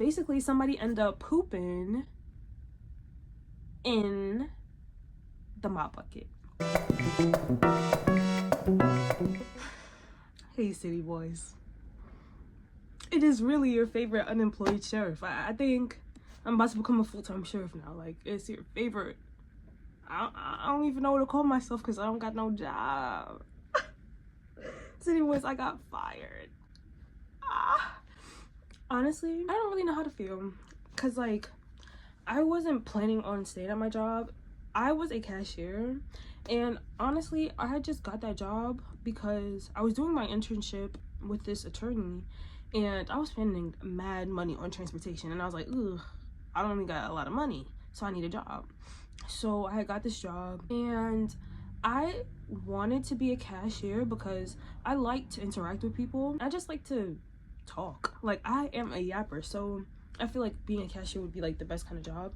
basically somebody ended up pooping in the mop bucket. Hey, city boys. It is really your favorite unemployed sheriff. I think I'm about to become a full-time sheriff now. Like, it's your favorite. I don't even know what to call myself because I don't got no job. City boys, I got fired. Honestly, I don't really know how to feel because, like, I wasn't planning on staying at my job. I was a cashier, and honestly, I had just got that job because I was doing my internship with this attorney, and I was spending mad money on transportation, and I was like, ugh, I don't even got a lot of money, so I need a job. So I got this job, and I wanted to be a cashier because I like to interact with people. I just like to talk. Like, I am a yapper, so I feel like being a cashier would be like the best kind of job.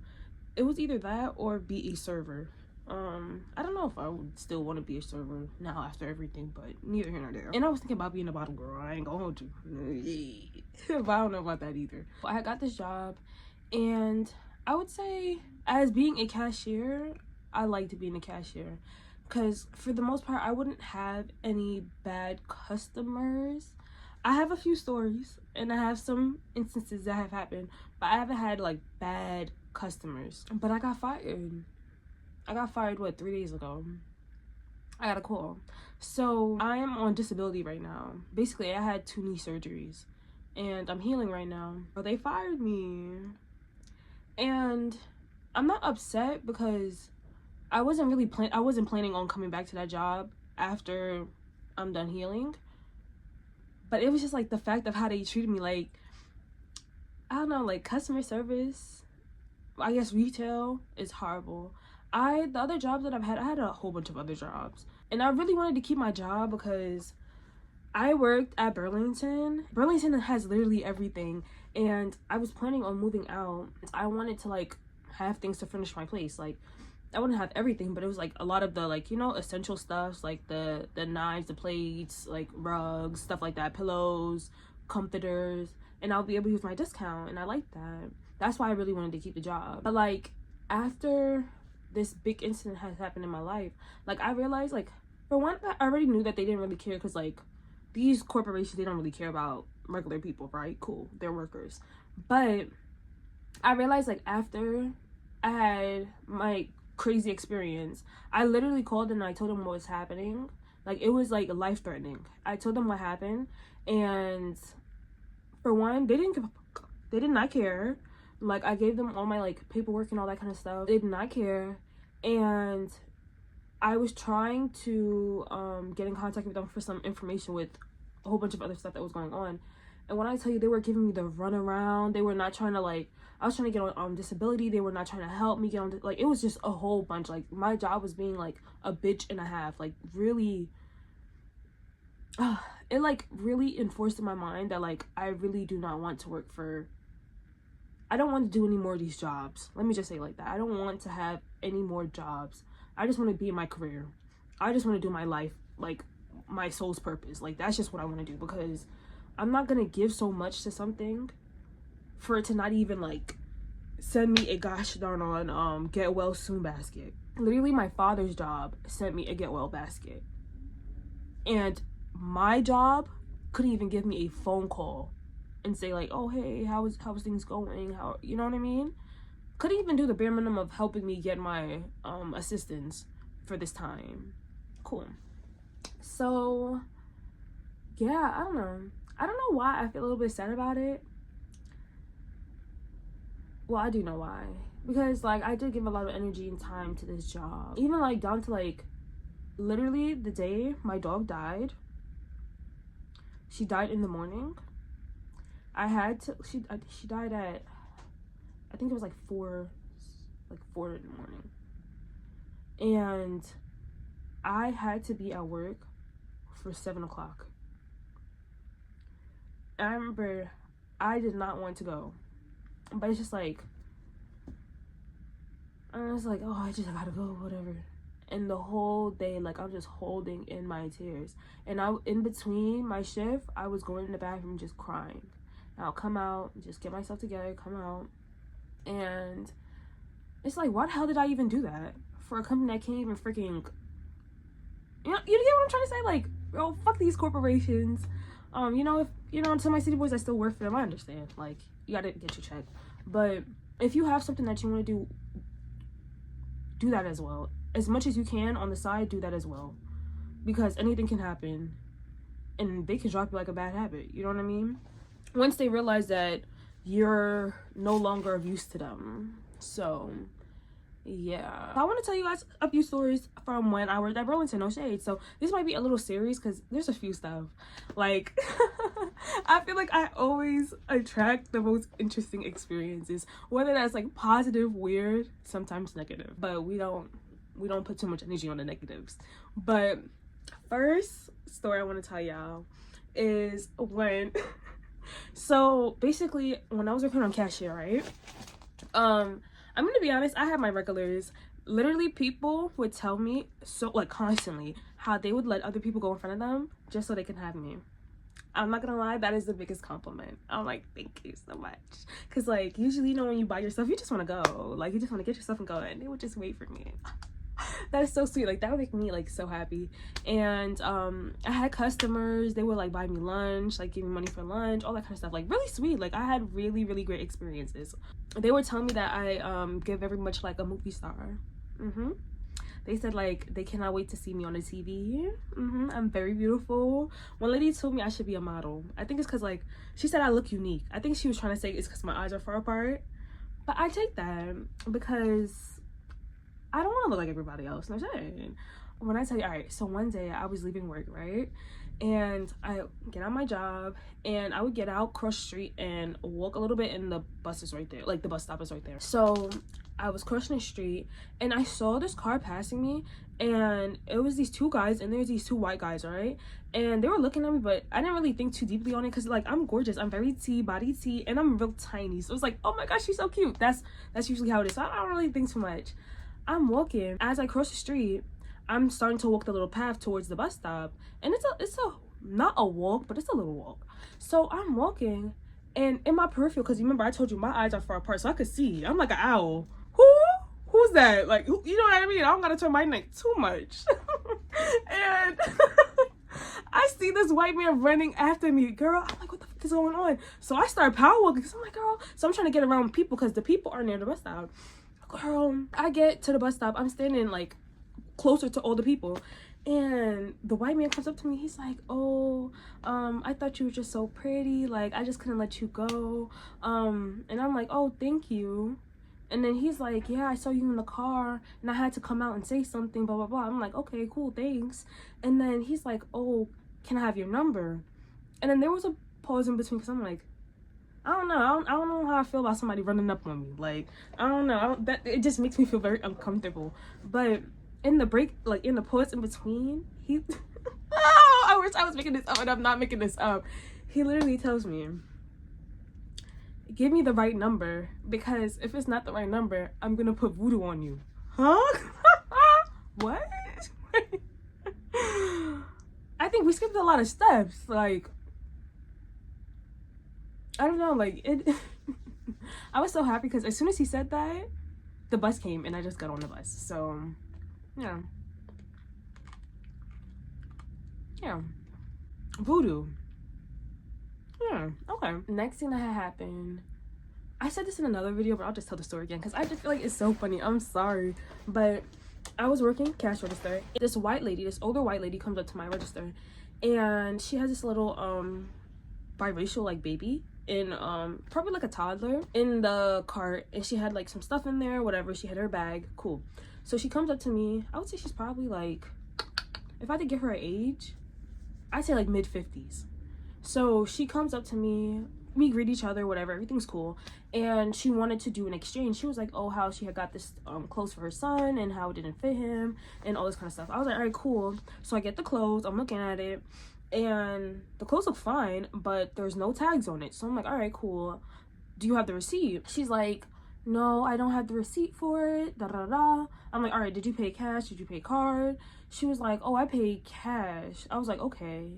It was either that or be a server. I don't know if I would still want to be a server now after everything, but neither here nor there. And I was thinking about being a bottle girl. I ain't gonna hold you. But I don't know about that either. I got this job, and I would say as being a cashier, I liked being a cashier because for the most part, I wouldn't have any bad customers. I have a few stories and I have some instances that have happened, but I haven't had like bad customers. But I got fired. What, 3 days ago? I got a call. So I am on disability right now. Basically, I had 2 knee surgeries and I'm healing right now. But they fired me. And I'm not upset because I wasn't planning on coming back to that job after I'm done healing. But it was just like the fact of how they treated me. Like, I don't know, like customer service, I guess retail is horrible. The other jobs that I had a whole bunch of other jobs, and I really wanted to keep my job because I worked at Burlington. Burlington has literally everything, and I was planning on moving out. I wanted to like have things to furnish my place. Like, I wouldn't have everything, but it was like a lot of the, like, you know, essential stuff, like the knives, the plates, like rugs, stuff like that, pillows, comforters, and I'll be able to use my discount, and I like that. That's why I really wanted to keep the job. But like after this big incident has happened in my life, like I realized, like, for one, I already knew that they didn't really care because like these corporations, they don't really care about regular people, right? Cool, they're workers. But I realized, like, after I had my crazy experience, I literally called and I told them what was happening. Like, it was like life-threatening. I told them what happened, and for one, they did not care. Like, I gave them all my like paperwork and all that kind of stuff. They did not care. And I was trying to get in contact with them for some information with a whole bunch of other stuff that was going on. And when I tell you, they were giving me the runaround. They were not trying to, like, I was trying to get on disability. They were not trying to help me get on, like, it was just a whole bunch. Like, my job was being like a bitch and a half. Like, really, it like really enforced in my mind that like I really do not want to work for, I don't want to do any more of these jobs. Let me just say it like that. I don't want to have any more jobs. I just want to be in my career. I just want to do my life, like my soul's purpose. Like, that's just what I want to do, because I'm not gonna give so much to something for it to not even like send me a gosh darn on get well soon basket. Literally, my father's job sent me a get well basket, and my job couldn't even give me a phone call and say like, oh hey, how's things going, how, you know what I mean? Couldn't even do the bare minimum of helping me get my assistance for this time. Cool. So yeah, I don't know why I feel a little bit sad about it. Well, I do know why, because like I did give a lot of energy and time to this job, even like down to like literally the day my dog died. She died in the morning. She died at, I think it was like 4 in the morning, and I had to be at work for 7 o'clock. And I remember I did not want to go, but it's just like, I was like, oh, I just gotta go, whatever. And the whole day, like, I'm just holding in my tears. And in between my shift, I was going in the bathroom just crying. I'll come out, just get myself together, come out. And it's like, why the hell did I even do that for a company that can't even freaking, you get what I'm trying to say? Like, bro, fuck these corporations. If to my city boys that still work for them, I understand. Like, you gotta get your check. But if you have something that you want to do that as well. As much as you can on the side, do that as well. Because anything can happen. And they can drop you like a bad habit. You know what I mean? Once they realize that you're no longer of use to them. So, yeah. I want to tell you guys a few stories from when I worked at Burlington, no shade. So this might be a little serious because there's a few stuff. Like, I feel like I always attract the most interesting experiences. Whether that's like positive, weird, sometimes negative. But we don't put too much energy on the negatives. But first story I want to tell y'all is when... So basically, when I was working on Cashier, right? I'm gonna be honest, I had my regulars. Literally, people would tell me so, like, constantly how they would let other people go in front of them just so they can have me. I'm not gonna lie, that is the biggest compliment. I'm like, thank you so much. Because, like, usually, when you buy your stuff, you just want to go. Like, you just want to get your stuff and go, and they would just wait for me. That is so sweet. Like, that would make me, like, so happy. And I had customers. They would, like, buy me lunch, like, give me money for lunch, all that kind of stuff. Like, really sweet. Like, I had really, really great experiences. They were telling me that I give very much like a movie star. They said, like, they cannot wait to see me on the TV. I'm very beautiful. One lady told me I should be a model. I think it's because, like, she said I look unique. I think she was trying to say it's because my eyes are far apart. But I take that because I don't want to look like everybody else. No shit. When I tell you, all right, so one day I was leaving work, right? And I get on my job and I would get out, cross the street, and walk a little bit, and the bus is right there. Like, the bus stop is right there. So I was crossing the street and I saw this car passing me, and it was these two guys, and there's these two white guys, right? And they were looking at me, but I didn't really think too deeply on it because, like, I'm gorgeous. I'm very body T, and I'm real tiny. So it's like, oh my gosh, she's so cute. That's usually how it is. So I don't really think too much. I'm walking. As I cross the street, I'm starting to walk the little path towards the bus stop, and it's a not a walk, but it's a little walk. So I'm walking, and in my peripheral, because remember I told you my eyes are far apart, so I could see. I'm like an owl. Who's that? Like, you know what I mean? I don't gotta turn my neck too much. And I see this white man running after me. Girl, I'm like, what the fuck is going on? So I start power walking because I'm like, girl. So I'm trying to get around people because the people are near the bus stop. Girl, I get to the bus stop. I'm standing, like, closer to all the people, and the white man comes up to me. He's like, oh, I thought you were just so pretty, like, I just couldn't let you go. And I'm like, oh, thank you. And then he's like, yeah, I saw you in the car and I had to come out and say something, blah blah blah. I'm like, okay, cool, thanks. And then he's like, oh, can I have your number? And then there was a pause in between because I'm like, I don't know. I don't know how I feel about somebody running up on me. Like, I don't know. It just makes me feel very uncomfortable. But in the break, like in the pause in between, he... Oh, I wish I was making this up, and I'm not making this up. He literally tells me, give me the right number, because if it's not the right number, I'm going to put voodoo on you. Huh? What? I think we skipped a lot of steps. Like, I don't know, like, it... I was so happy because as soon as he said that, the bus came and I just got on the bus. So, yeah. Yeah. Voodoo. Yeah, okay. Next thing that had happened, I said this in another video, but I'll just tell the story again because I just feel like it's so funny. I'm sorry. But I was working cash register. This white lady, this older white lady comes up to my register, and she has this little, biracial, like, baby in probably like a toddler in the cart, and she had like some stuff in there, whatever. She had her bag. Cool. So she comes up to me. I would say she's probably like, if I had to give her an age, I'd say like mid-50s. So she comes up to me, we greet each other, whatever, everything's cool, and she wanted to do an exchange. She was like, oh, how she had got this clothes for her son and how it didn't fit him and all this kind of stuff. I was like, all right, cool. So I get the clothes, I'm looking at it, and the clothes look fine, but there's no tags on it. So I'm like, all right, cool. Do you have the receipt? She's like, no, I don't have the receipt for it, da da da. I'm like, all right, did you pay cash? Did you pay card? She was like, oh, I paid cash. I was like, okay.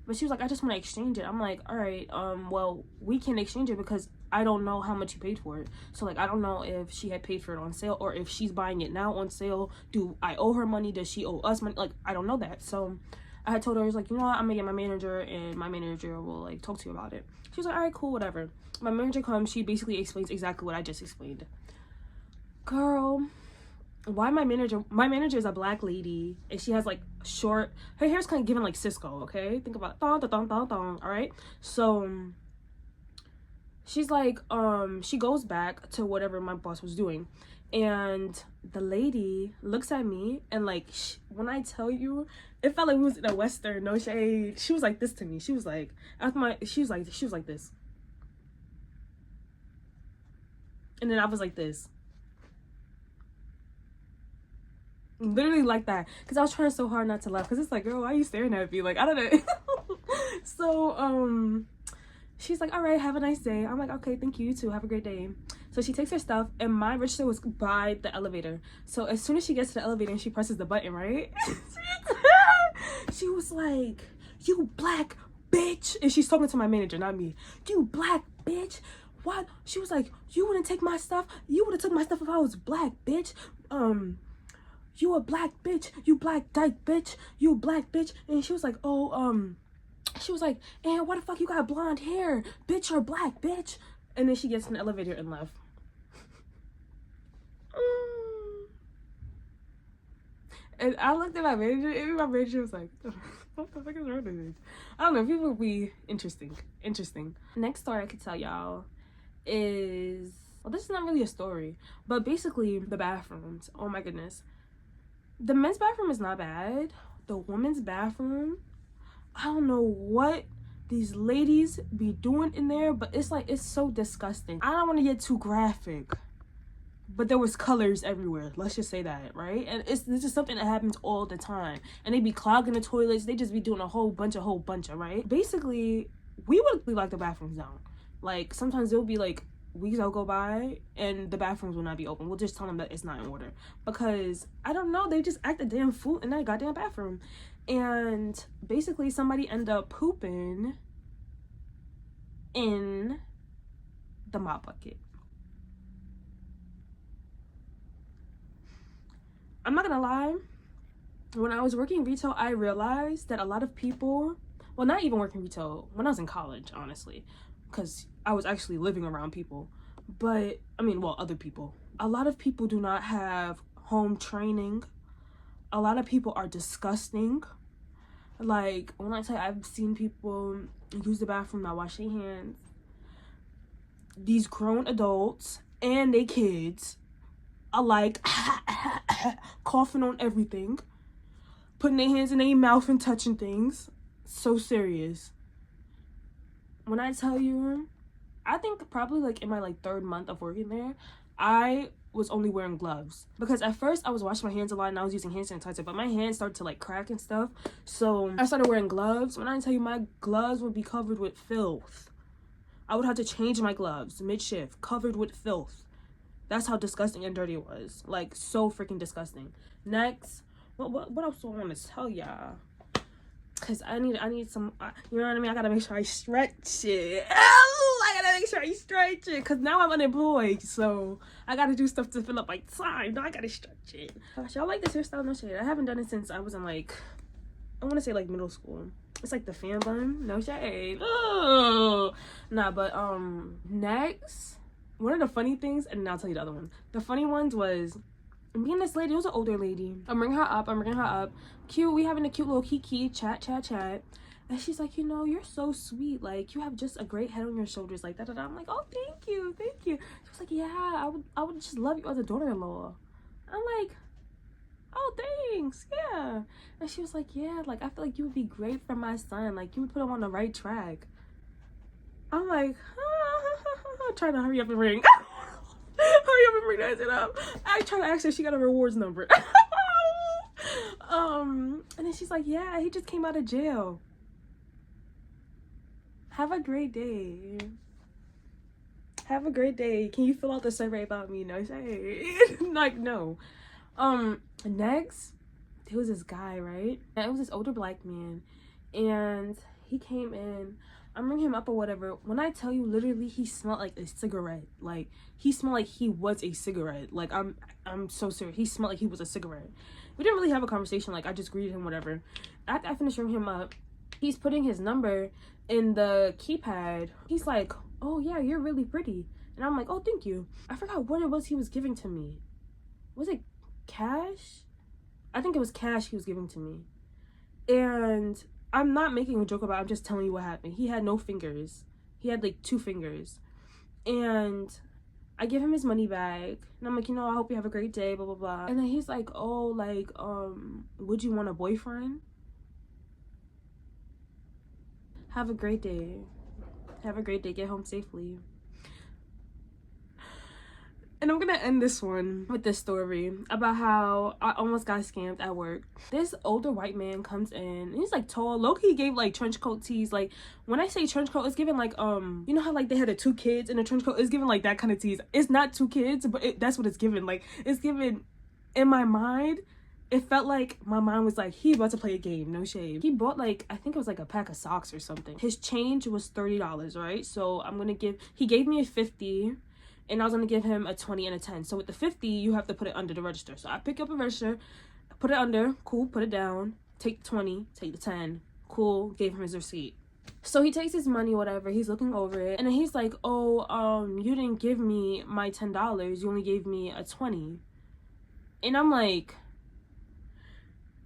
But she was like, I just want to exchange it. I'm like, all right, well, we can't exchange it because I don't know how much you paid for it. So like, I don't know if she had paid for it on sale or if she's buying it now on sale. Do I owe her money? Does she owe us money? Like, I don't know that. So I had told her, I was like, you know what, I'm gonna get my manager and my manager will like talk to you about it. She was like, all right, cool, whatever. My manager comes, she basically explains exactly what I just explained. Girl, why my manager is a black lady and she has like short, her hair's kind of given like Cisco, okay? Think about thong thong thong thong, all right? So she's like, she goes back to whatever my boss was doing, and the lady looks at me and like, when I tell you, it felt like we was in a Western, no shade. She was like this to me. She was like, she was like this, and then I was like this, literally like that, because I was trying so hard not to laugh, because it's like, girl, why are you staring at me? Like, I don't know. So she's like, all right, have a nice day. I'm like, okay, thank you, you too, have a great day. So she takes her stuff, and my register was by the elevator. So as soon as she gets to the elevator and she presses the button, right, she was like, you black bitch, and she's talking to my manager, not me. You black bitch, what? She was like, you wouldn't take my stuff? You would have took my stuff if I was black, bitch. You a black bitch, you black dyke bitch, you black bitch. And she was like, oh, she was like, and why the fuck you got blonde hair, bitch, or black bitch? And then she gets in the elevator and left. And I looked at my manager, and my manager was like, what the fuck is wrong with this? I don't know, people be interesting. Next story I could tell y'all is, well, this is not really a story, but basically the bathrooms. Oh my goodness. The men's bathroom is not bad. The women's bathroom, I don't know what these ladies be doing in there, but it's like, it's so disgusting. I don't want to get too graphic, but there was colors everywhere. Let's just say that, right? And this is something that happens all the time. And they be clogging the toilets. They just be doing a whole bunch, right? Basically, we would lock the bathrooms down. Like, sometimes it'll be like, weeks will go by and the bathrooms will not be open. We'll just tell them that it's not in order, because I don't know, they just act a damn fool in that goddamn bathroom. And basically somebody ended up pooping in the mop bucket. I'm not gonna lie, when I was working retail, I realized that a lot of people, well, not even working retail, when I was in college, honestly, because I was actually living around people, but I mean, well, other people. A lot of people do not have home training. A lot of people are disgusting. Like, when I tell you, I've seen people use the bathroom, not wash their hands. These grown adults and their kids are like coughing on everything, putting their hands in their mouth and touching things. So serious. When I tell you, I think probably like in my like 3rd month of working there, I was only wearing gloves, because at first I was washing my hands a lot and I was using hand sanitizer, but my hands started to like crack and stuff, so I started wearing gloves. When I tell you, my gloves would be covered with filth. I would have to change my gloves mid-shift, covered with filth. That's how disgusting and dirty it was. Like, so freaking disgusting. Next, what else do I want to tell y'all? Because I need some, you know what I mean? I gotta make sure I stretch it. I gotta make sure I stretch it, because now I'm unemployed, so I gotta do stuff to fill up my time. No, I gotta stretch it. Gosh, y'all like this hairstyle? No shade. I haven't done it since I was in like, I want to say like middle school. It's like the fan bun. No shade. Oh, nah, but next, one of the funny things, and then I'll tell you the other one. The funny ones was, me and this lady, it was an older lady. I'm bringing her up. Cute, we having a cute little kiki, chat. And she's like, you know, you're so sweet. Like, you have just a great head on your shoulders, like that. I'm like, oh, thank you. She was like, yeah, I would just love you as a daughter-in-law. I'm like, oh, thanks, yeah. And she was like, yeah, like, I feel like you would be great for my son. Like, you would put him on the right track. I'm like, I'm trying to hurry up and ring. Hurry up and bring that shit up. I tried to ask her if she got a rewards number. And then she's like, yeah, he just came out of jail. Have a great day. Have a great day. Can you fill out the survey about me? No shade. Like, no. Next, there was this guy, right? And it was this older black man, and he came in. I'm ringing him up or whatever. When I tell you, literally, he smelled like a cigarette. Like, he smelled like he was a cigarette. Like, I'm so serious. He smelled like he was a cigarette. We didn't really have a conversation. Like, I just greeted him, whatever. After I finished ringing him up, he's putting his number in the keypad. He's like, oh, yeah, you're really pretty. And I'm like, oh, thank you. I forgot what it was he was giving to me. Was it cash? I think it was cash he was giving to me. And I'm not making a joke about it. I'm just telling you what happened. He had no fingers. He had like 2 fingers. And I give him his money bag. And I'm like, I hope you have a great day, blah, blah, blah. And then he's like, oh, like, would you want a boyfriend? Have a great day. Have a great day. Get home safely. And I'm gonna end this one with this story about how I almost got scammed at work. This older white man comes in, and he's like tall. Low-key gave like trench coat tees. Like, when I say trench coat, it's given like you know how like they had the 2 kids in a trench coat? It's given like that kind of tees. It's not 2 kids, but that's what it's given. Like, it's given, in my mind, it felt like my mind was like, he about to play a game, no shade. He bought like, I think it was like a pack of socks or something. His change was $30, right? So he gave me a 50. And I was gonna give him a 20 and a 10. So with the 50, you have to put it under the register. So I pick up a register, put it under, cool, put it down, take the 20, take the 10, cool, gave him his receipt. So he takes his money, whatever, he's looking over it, and then he's like, oh, you didn't give me my $10, you only gave me a 20. And I'm like,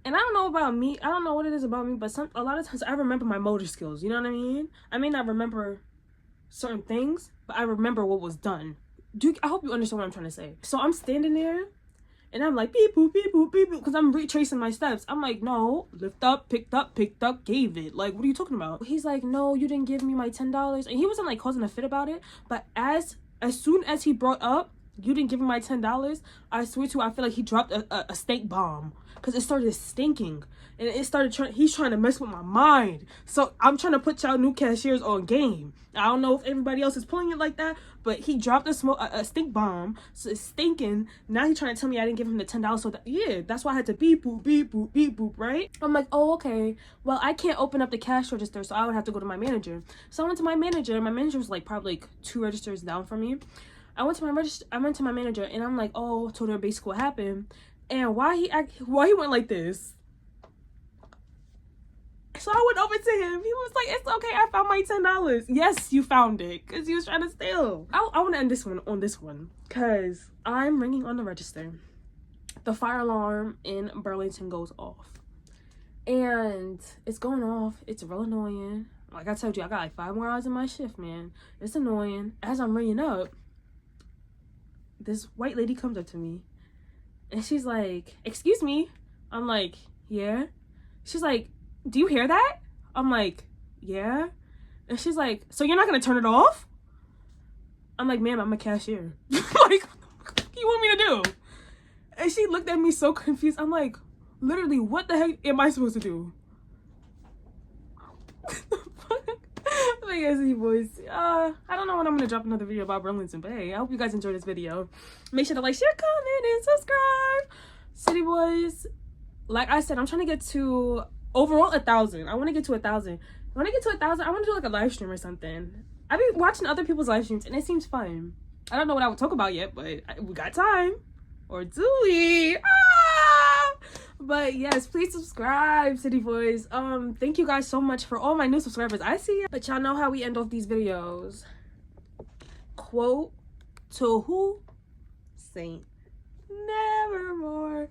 and I don't know about me, I don't know what it is about me, but a lot of times I remember my motor skills, you know what I mean? I may not remember certain things, but I remember what was done. I hope you understand what I'm trying to say. So I'm standing there and I'm like, beep boop, beep boop, beep boop, because I'm retracing my steps. I'm like, no, lift up, picked up, gave it. Like, what are you talking about? He's like, no, you didn't give me my $10. And he wasn't like causing a fit about it. But as soon as he brought up, you didn't give me my $10, I swear to you, I feel like he dropped a stink bomb. Because it started stinking. And it started he's trying to mess with my mind. So I'm trying to put y'all new cashiers on game. I don't know if everybody else is pulling it like that, but he dropped a stink bomb. So it's stinking. Now he's trying to tell me I didn't give him the $10. So yeah, that's why I had to beep boop, beep boop, beep boop, right? I'm like, oh, okay. Well, I can't open up the cash register, so I would have to go to my manager. So I went to my manager. My manager was like probably like 2 registers down from me. I went to my manager, and I'm like, oh, told her basically what happened. And why he went like this. So I went over to him. He was like, it's okay, I found my $10. Yes, you found it, because he was trying to steal. I want to end this one on this one, because I'm ringing on the register. The fire alarm in Burlington goes off. And it's going off. It's real annoying. Like I told you, I got like 5 more hours in my shift, man. It's annoying. As I'm ringing up, this white lady comes up to me. And she's like, excuse me. I'm like, yeah. She's like, do you hear that? I'm like, yeah. And she's like, so you're not gonna turn it off? I'm like, ma'am, I'm a cashier. Like, what do you want me to do? And she looked at me so confused. I'm like, literally, what the heck am I supposed to do? But yes, boys, I don't know when I'm gonna drop another video about Burlington, but hey, I hope you guys enjoyed this video. Make sure to like, share, comment, and subscribe. City boys, like I said, I'm trying to get to overall 1,000. I want to get to 1,000. When I get to 1,000, I want to do like a live stream or something. I've been watching other people's live streams and it seems fun. I don't know what I would talk about yet, but we got time. Or do we? But yes, please subscribe, city boys. Thank you guys so much for all my new subscribers. I see it. But y'all know how we end off these videos. Quote to who? Saint Nevermore.